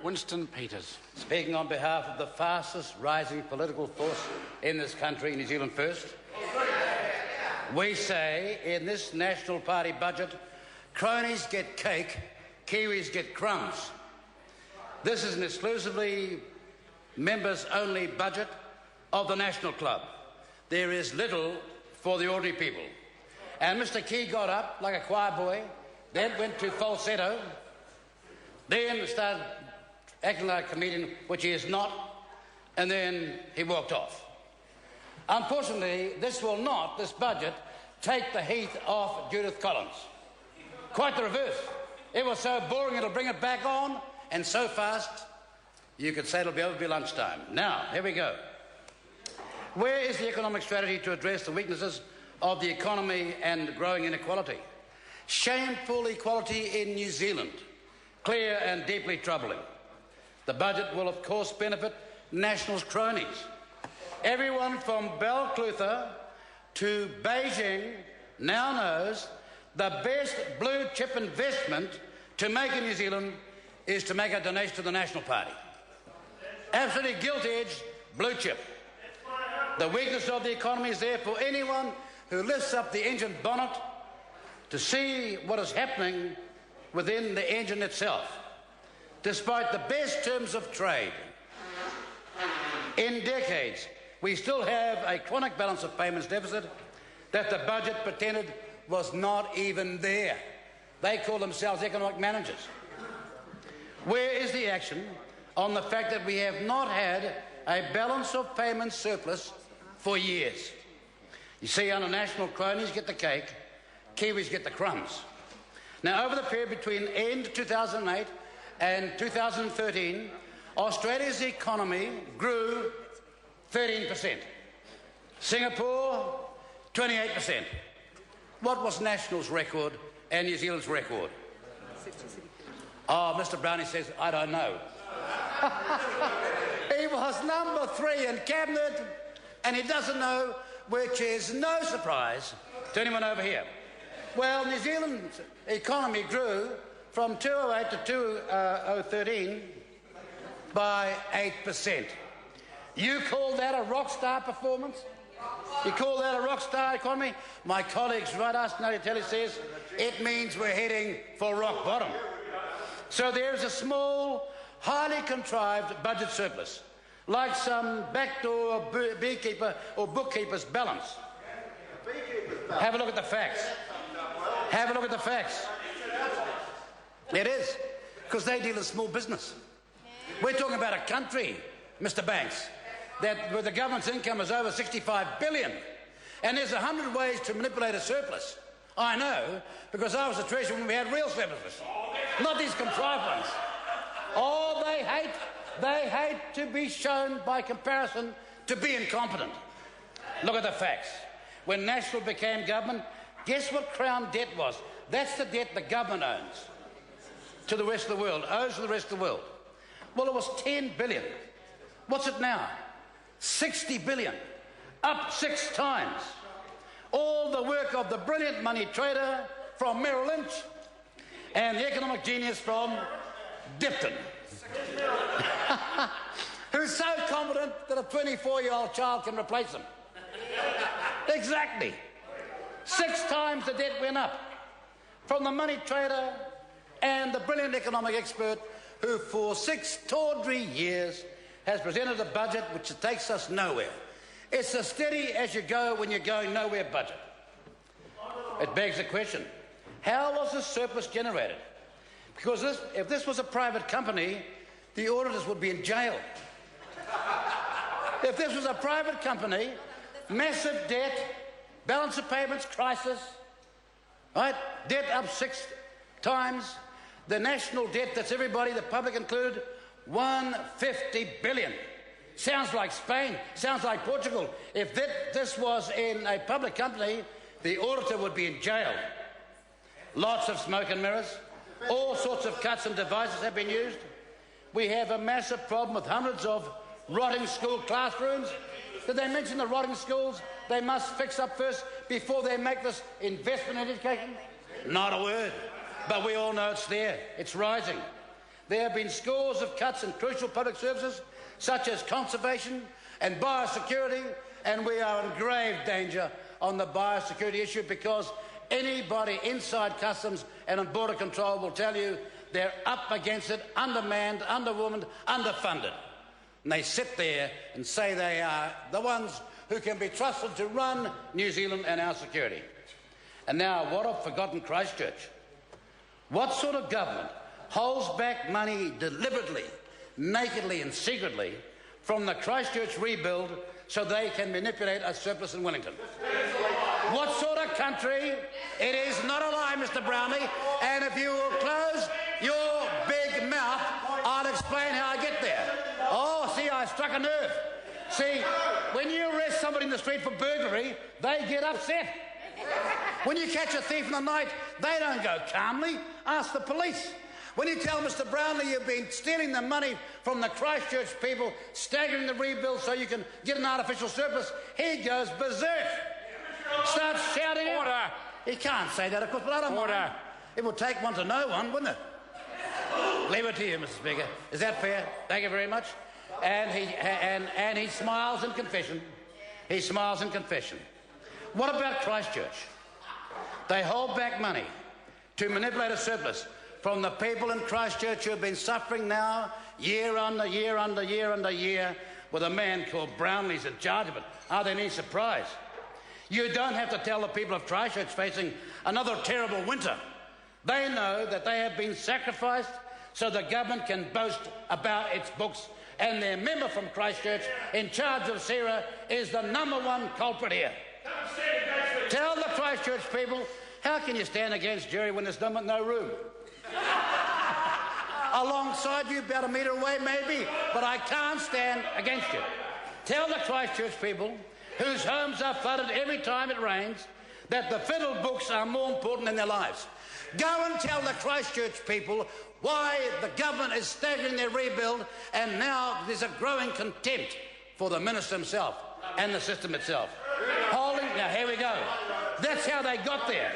Winston Peters. Speaking on behalf of the fastest rising political force in this country, New Zealand First, we say in this National Party budget, cronies get cake, Kiwis get crumbs. This is an exclusively members-only budget of the National Club. There is little for the ordinary people. And Mr. Key got up like a choir boy, then went to falsetto, then started acting like a comedian, which he is not, and then he walked off. Unfortunately, this budget, take the heat off Judith Collins. Quite the reverse. It was so boring it'll bring it back on, and so fast you could say it'll be over by lunchtime. Now, here we go. Where is the economic strategy to address the weaknesses of the economy and growing inequality? Shameful equality in New Zealand. Clear and deeply troubling. The budget will, of course, benefit Nationals' cronies. Everyone from Balclutha to Beijing now knows the best blue chip investment to make in New Zealand is to make a donation to the National Party. Absolutely gilt-edged blue chip. The weakness of the economy is there for anyone who lifts up the engine bonnet to see what is happening within the engine itself. Despite the best terms of trade, in decades, we still have a chronic balance of payments deficit that the budget pretended was not even there. They call themselves economic managers. Where is the action on the fact that we have not had a balance of payments surplus for years? You see, under national cronies get the cake, Kiwis get the crumbs. Now, over the period between end 2008 and 2013, Australia's economy grew 13%. Singapore, 28%. What was National's record and New Zealand's record? Oh, Mr. Brownie says, I don't know. He was number 3 in Cabinet, and he doesn't know, which is no surprise to anyone over here. Well, New Zealand's economy grew from 2008 to 2013 by 8%. You call that a rock star performance? You call that a rock star economy? My colleagues right us Telly says it means we're heading for rock bottom. So there's a small, highly contrived budget surplus, like some backdoor beekeeper or bookkeeper's balance. Have a look at the facts. Have a look at the facts. It is, because they deal in small business. We're talking about a country, Mr. Banks, where the government's income is over 65 billion. And there's 100 ways to manipulate a surplus. I know, because I was the treasurer when we had real surpluses, not these contrived ones. Oh, they hate to be shown by comparison to be incompetent. Look at the facts. When National became government, guess what Crown debt was? That's the debt the government owns to the rest of the world, owes to the rest of the world. Well, it was 10 billion. What's it now? 60 billion. Up 6 times. All the work of the brilliant money trader from Merrill Lynch and the economic genius from Dipton, who's so competent that a 24-year-old child can replace him. Exactly. 6 times the debt went up from the money trader and the brilliant economic expert who for 6 tawdry years has presented a budget which takes us nowhere. It's a steady as you go when you're going nowhere budget. It begs the question, how was the surplus generated? Because if this was a private company, the auditors would be in jail. If this was a private company, massive debt, balance of payments crisis, right? Debt up 6 times. The national debt, that's everybody, the public included, 150 billion. Sounds like Spain, sounds like Portugal. If this was in a public company, the auditor would be in jail. Lots of smoke and mirrors. All sorts of cuts and devices have been used. We have a massive problem with hundreds of rotting school classrooms. Did they mention the rotting schools they must fix up first before they make this investment in education? Not a word. But we all know it's there. It's rising. There have been scores of cuts in crucial public services, such as conservation and biosecurity, and we are in grave danger on the biosecurity issue because anybody inside customs and on border control will tell you they're up against it, undermanned, underwomaned, underfunded. And they sit there and say they are the ones who can be trusted to run New Zealand and our security. And now, what of forgotten Christchurch? What sort of government holds back money deliberately, nakedly and secretly from the Christchurch rebuild so they can manipulate a surplus in Wellington? What sort of country? It is not a lie, Mr. Brownlee, and if you will close your big mouth, I'll explain how I get there. Oh, see, I struck a nerve. See, when you arrest somebody in the street for burglary, they get upset. When you catch a thief in the night, they don't go calmly. Ask the police. When you tell Mr. Brownlee you've been stealing the money from the Christchurch people, staggering the rebuild so you can get an artificial surplus, he goes berserk. Starts shouting out. Order. He can't say that, of course, but I don't mind. It would take one to know one, wouldn't it? Leave it to you, Mr. Speaker. Is that fair? Thank you very much. And he smiles in confession. He smiles in confession. What about Christchurch? They hold back money to manipulate a surplus from the people in Christchurch who have been suffering now year under year under year under year with a man called Brownlee's in charge of it. Are there any surprise? You don't have to tell the people of Christchurch facing another terrible winter. They know that they have been sacrificed so the government can boast about its books, and their member from Christchurch in charge of Sarah is the #1 culprit here. Tell the Christchurch people, how can you stand against Jerry when there's no room? Alongside you, about a metre away maybe, but I can't stand against you. Tell the Christchurch people, whose homes are flooded every time it rains, that the fiddle books are more important than their lives. Go and tell the Christchurch people why the government is staggering their rebuild, and now there's a growing contempt for the minister himself and the system itself. Now here we go. That's how they got there.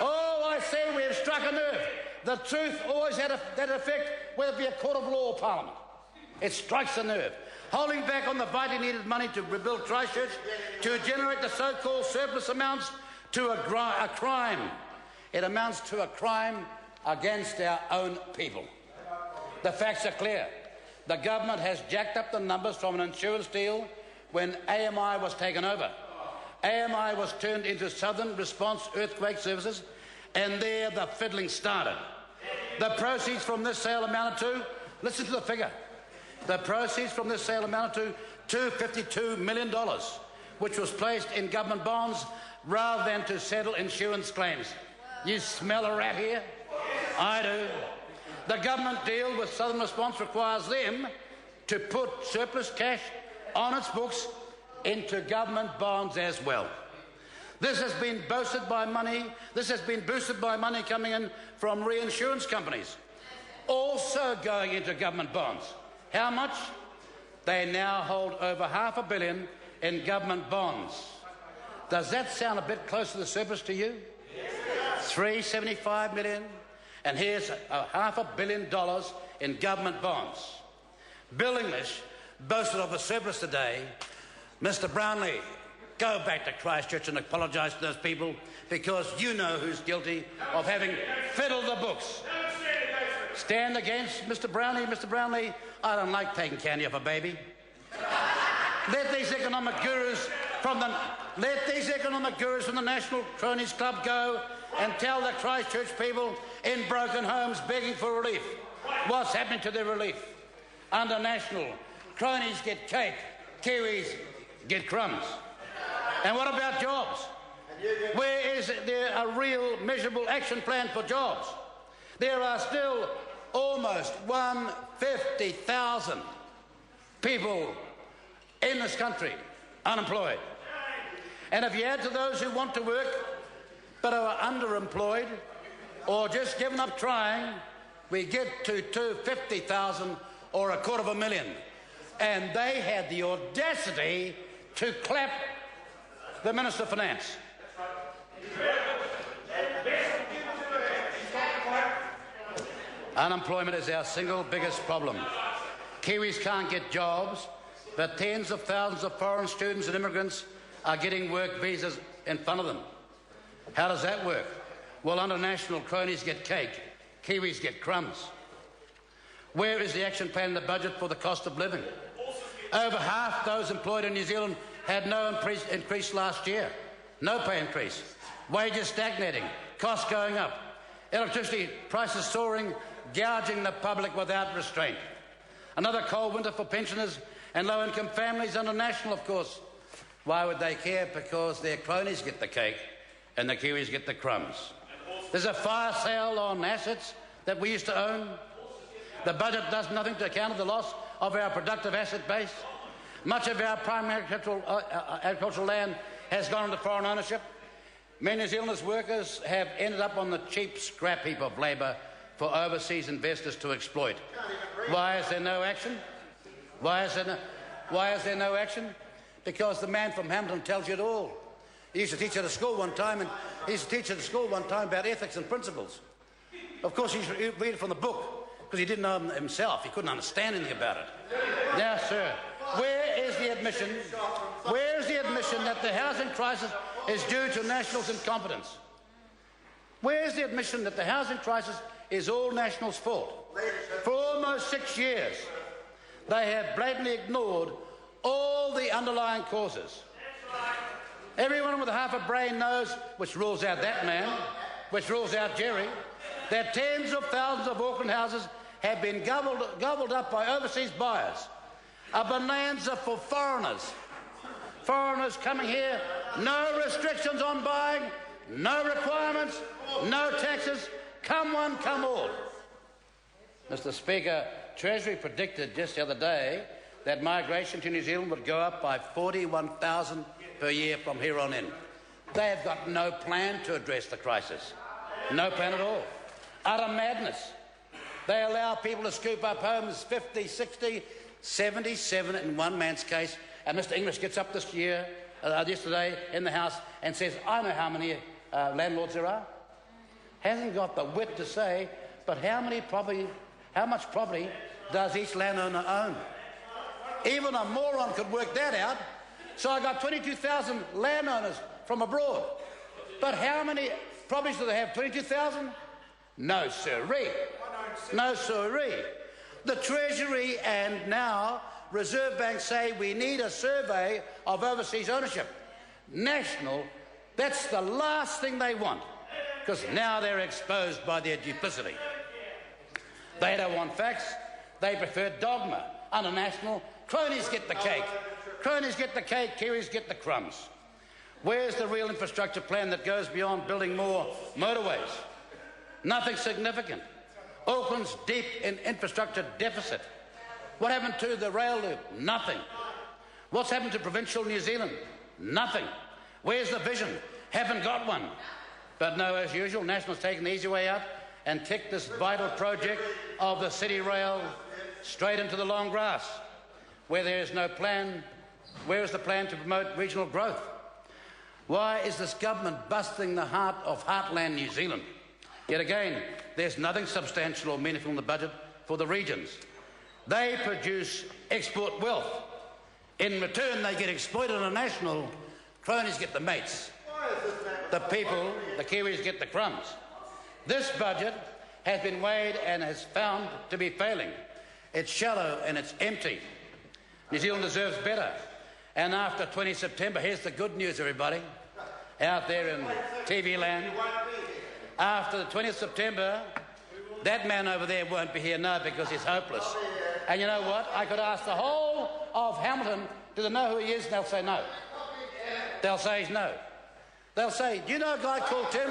Oh, I say we have struck a nerve. The truth always had that effect, whether it be a court of law or parliament. It strikes a nerve. Holding back on the vitally needed money to rebuild Christchurch, to generate the so-called surplus amounts to a crime. It amounts to a crime against our own people. The facts are clear. The government has jacked up the numbers from an insurance deal when AMI was taken over. AMI was turned into Southern Response Earthquake Services, and there the fiddling started. The proceeds from this sale amounted to, listen to the figure, the proceeds from this sale amounted to $252 million, which was placed in government bonds rather than to settle insurance claims. You smell a rat here? I do. The government deal with Southern Response requires them to put surplus cash on its books into government bonds as well. This has been boosted by money. This has been boosted by money coming in from reinsurance companies, also going into government bonds. How much? They now hold over $500 million in government bonds. Does that sound a bit close to the surplus to you? Yes. $375 million, and here's $500 million in government bonds. Bill English boasted of a surplus today. Mr. Brownlee, go back to Christchurch and apologise to those people, because you know who's guilty of having fiddled the books. Stand against Mr. Brownlee. Mr. Brownlee, I don't like taking candy off a baby. Let these economic gurus from the National Cronies Club go and tell the Christchurch people in broken homes begging for relief what's happening to their relief. Under National, cronies get cake, Kiwis get crumbs. And what about jobs? Where is there a real measurable action plan for jobs? There are still almost 150,000 people in this country unemployed. And if you add to those who want to work but are underemployed or just given up trying, we get to 250,000 or 250,000. And they had the audacity to clap the Minister of Finance. Unemployment is our single biggest problem. Kiwis can't get jobs, but tens of thousands of foreign students and immigrants are getting work visas in front of them. How does that work? Well, under national, cronies get cake, Kiwis get crumbs. Where is the action plan in the budget for the cost of living? Over half those employed in New Zealand had no increase last year. No pay increase. Wages stagnating. Costs going up. Electricity prices soaring, gouging the public without restraint. Another cold winter for pensioners and low-income families under national, of course. Why would they care? Because their cronies get the cake and the Kiwis get the crumbs. There's a fire sale on assets that we used to own. The budget does nothing to account for the loss of our productive asset base. Much of our primary agricultural land has gone into foreign ownership. Many New Zealanders workers have ended up on the cheap scrap heap of labour for overseas investors to exploit. Why is there no action? Why is there no action? Because the man from Hamilton tells you it all. He used to teach at a school one time, about ethics and principles. Of course, he used to read it from the book because he didn't know them himself. He couldn't understand anything about it. Now, sir, where is the admission? Where is the admission that the housing crisis is due to nationals' incompetence? Where is the admission that the housing crisis is all nationals' fault? For almost 6 years, they have blatantly ignored all the underlying causes. Everyone with half a brain knows, which rules out that man, which rules out Jerry, that tens of thousands of Auckland houses have been gobbled up by overseas buyers. A bonanza for foreigners. Foreigners coming here, no restrictions on buying, no requirements, no taxes, come one, come all. Mr. Speaker, Treasury predicted just the other day that migration to New Zealand would go up by 41,000 per year from here on in. They have got no plan to address the crisis. No plan at all. Utter madness. They allow people to scoop up homes 50, 60, 77 in one man's case, and Mr. English gets up yesterday in the House and says, I know how many landlords there are. Hasn't got the wit to say, but how much property does each landowner own? Even a moron could work that out. So I got 22,000 landowners from abroad. But how many properties do they have? 22,000? No, sirree. No, sirree. The Treasury and now Reserve Bank say we need a survey of overseas ownership. National, that's the last thing they want, because now they're exposed by their duplicity. They don't want facts. They prefer dogma. Under national, cronies get the cake. Cronies get the cake, Kiwis get the crumbs. Where's the real infrastructure plan that goes beyond building more motorways? Nothing significant. Auckland's deep in infrastructure deficit. What happened to the rail loop? Nothing. What's happened to provincial New Zealand? Nothing. Where's the vision? Haven't got one. But no, as usual, National's taken the easy way out and kicked this vital project of the City Rail straight into the long grass, where there is no plan. Where is the plan to promote regional growth? Why is this government busting the heart of heartland New Zealand? Yet again, there's nothing substantial or meaningful in the budget for the regions. They produce export wealth. In return, they get exploited on a national. Cronies get the mates. The people, the Kiwis, get the crumbs. This budget has been weighed and has found to be failing. It's shallow and it's empty. New Zealand deserves better. And after 20 September, here's the good news, everybody, out there in TV land. After the 20th September, that man over there won't be here now because he's hopeless. And you know what? I could ask the whole of Hamilton, do they know who he is? And they'll say no. They'll say he's no. They'll say, do you know a guy called Tim?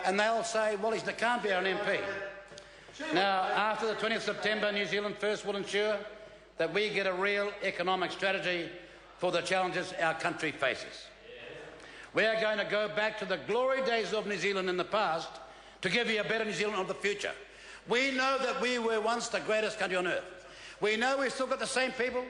And they'll say, well, he can't be an MP. Now, after the 20th September, New Zealand First will ensure that we get a real economic strategy for the challenges our country faces. We are going to go back to the glory days of New Zealand in the past to give you a better New Zealand of the future. We know that we were once the greatest country on earth. We know we've still got the same people.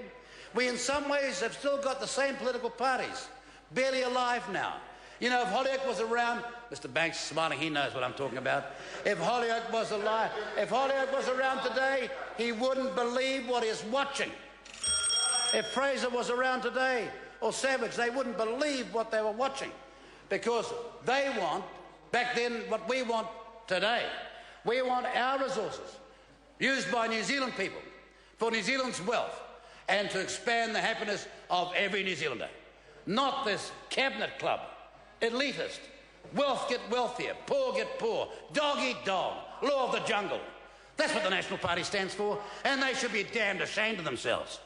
We in some ways have still got the same political parties, barely alive now. You know, if Holyoake was around, Mr. Banks is smiling, he knows what I'm talking about. If Holyoake was alive, if Holyoake was around today, he wouldn't believe what he's watching. If Fraser was around today, or Savage, they wouldn't believe what they were watching, because they want, back then, what we want today. We want our resources used by New Zealand people for New Zealand's wealth and to expand the happiness of every New Zealander. Not this cabinet club, elitist, wealth get wealthier, poor get poor, dog eat dog, law of the jungle. That's what the National Party stands for, and they should be damned ashamed of themselves.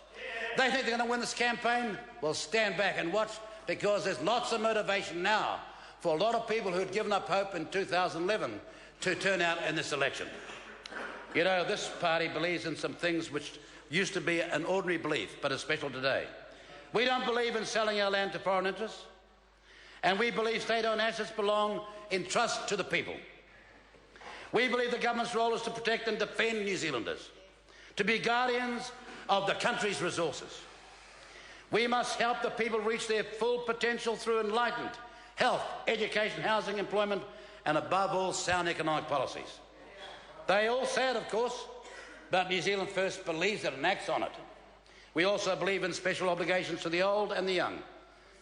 They think they're going to win this campaign? Well, stand back and watch, because there's lots of motivation now for a lot of people who had given up hope in 2011 to turn out in this election. You know, this party believes in some things which used to be an ordinary belief, but is special today. We don't believe in selling our land to foreign interests, and we believe state-owned assets belong in trust to the people. We believe the government's role is to protect and defend New Zealanders, to be guardians of the country's resources. We must help the people reach their full potential through enlightened health, education, housing, employment, and above all, sound economic policies. They all say it, of course, but New Zealand First believes it and acts on it. We also believe in special obligations to the old and the young,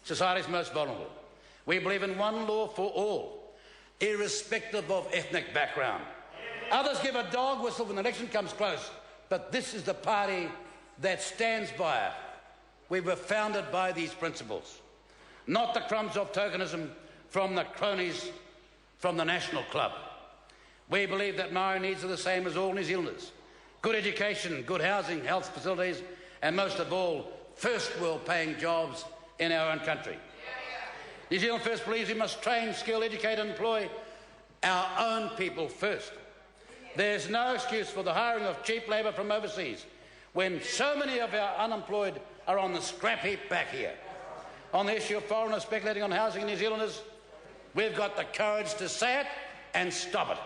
society's most vulnerable. We believe in one law for all, irrespective of ethnic background. Others give a dog whistle when the election comes close, but this is the party that stands by it. We were founded by these principles, not the crumbs of tokenism from the cronies from the National Club. We believe that Maori needs are the same as all New Zealanders. Good education, good housing, health facilities, and most of all, first world paying jobs in our own country. New Zealand First believes we must train, skill, educate and employ our own people first. There's no excuse for the hiring of cheap labour from overseas when so many of our unemployed are on the scrap heap back here. On the issue of foreigners speculating on housing in New Zealanders, we've got the courage to say it and stop it.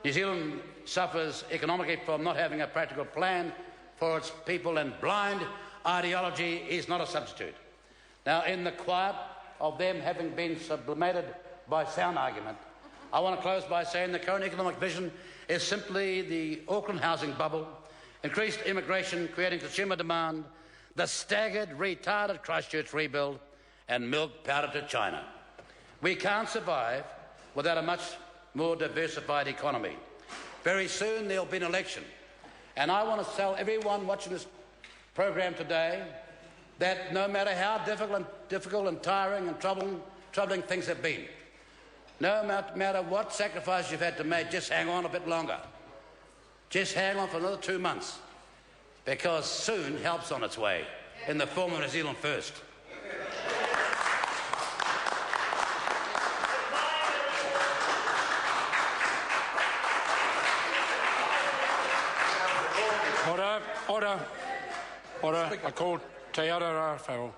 New Zealand suffers economically from not having a practical plan for its people, and blind ideology is not a substitute. Now, in the quiet of them having been sublimated by sound argument, I want to close by saying the current economic vision is simply the Auckland housing bubble, increased immigration creating consumer demand, the staggered, retarded Christchurch rebuild, and milk powder to China. We can't survive without a much more diversified economy. Very soon there'll be an election, and I want to tell everyone watching this program today that no matter how difficult and tiring and troubling things have been, no matter what sacrifice you've had to make, just hang on a bit longer. Just hang on for another 2 months, because soon help's on its way in the form of New Zealand First. Order. I call Te Ara Whao.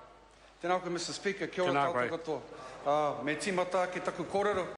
Tēnā koe, Mr. Speaker, kia ora tātou katoa. Me tīmata ki taku kōrero.